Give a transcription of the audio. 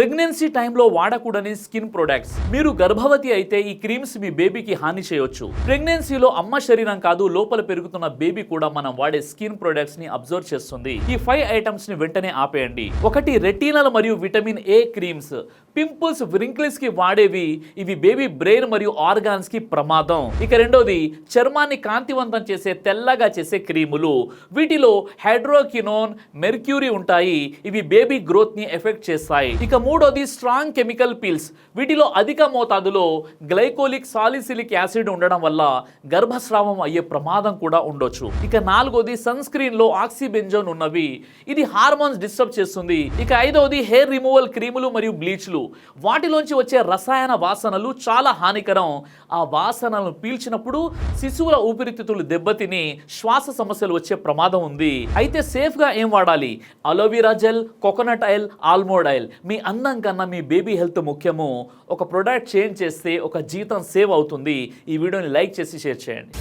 Pregnancy టైంలో వాడకూడని skin products. మీరు గర్భవతి అయితే ఈ క్రీమ్స్ మీ బేబీకి హాని చేయొచ్చు. ప్రెగ్నెన్సీలో అమ్మ శరీరం కాదు, లోపల పెరుగుతున్న బేబీ కూడా మనం వాడే స్కిన్ ప్రొడక్ట్స్ ని అబ్జర్వ్ చేస్తుంది. ఈ 5 ఐటమ్స్ ని వెంటనే ఆపేయండి. 1. రెటినల్ మరియు vitamin A creams. Pimples, wrinkles కి వాడేవి. ఇవి బేబీ బ్రెయిన్ మరియు ఆర్గాన్స్ కి ప్రమాదం. ఇక 2. చర్మాన్ని కాంతివంతం చేసే, తెల్లగా చేసే క్రీములు. వీటిలో హైడ్రోకినోన్, మెర్క్యూరీ ఉంటాయి. ఇవి బేబీ గ్రోత్ ని ఎఫెక్ట్ చేస్తాయి. ఇక 3. Strong chemical peels. వీటిలో అధిక మోతాదులో గ్లైకోలిక్ సాలిసిలిక్ యాసిడ్ ఉండడం వల్ల గర్భస్రావం అయ్యే ప్రమాదం కూడా ఉండొచ్చు. ఇక 4. సన్ స్క్రీన్ లో ఆక్సిబెంజోన్ ఉన్నవి. ఇది హార్మోన్స్ డిస్టర్బ్ చేస్తుంది. ఇక 5. హెయిర్ రిమూవల్ క్రీములు మరియు బ్లీచ్లు. వాటిలోంచి వచ్చే రసాయన వాసనలు చాలా హానికరం. ఆ వాసనలను పీల్చినప్పుడు శిశువుల ఊపిరితిత్తులు దెబ్బతిని శ్వాస సమస్యలు వచ్చే ప్రమాదం ఉంది. అయితే సేఫ్ గా ఏం వాడాలి? Aloe vera gel, coconut oil, almond oil. మీ అందం కన్నా మీ బేబీ హెల్త్ ముఖ్యము. ఒక ప్రొడక్ట్ చేంజ్ చేస్తే ఒక జీతం సేవ్ అవుతుంది. ఈ వీడియోని లైక్ చేసి షేర్ చేయండి.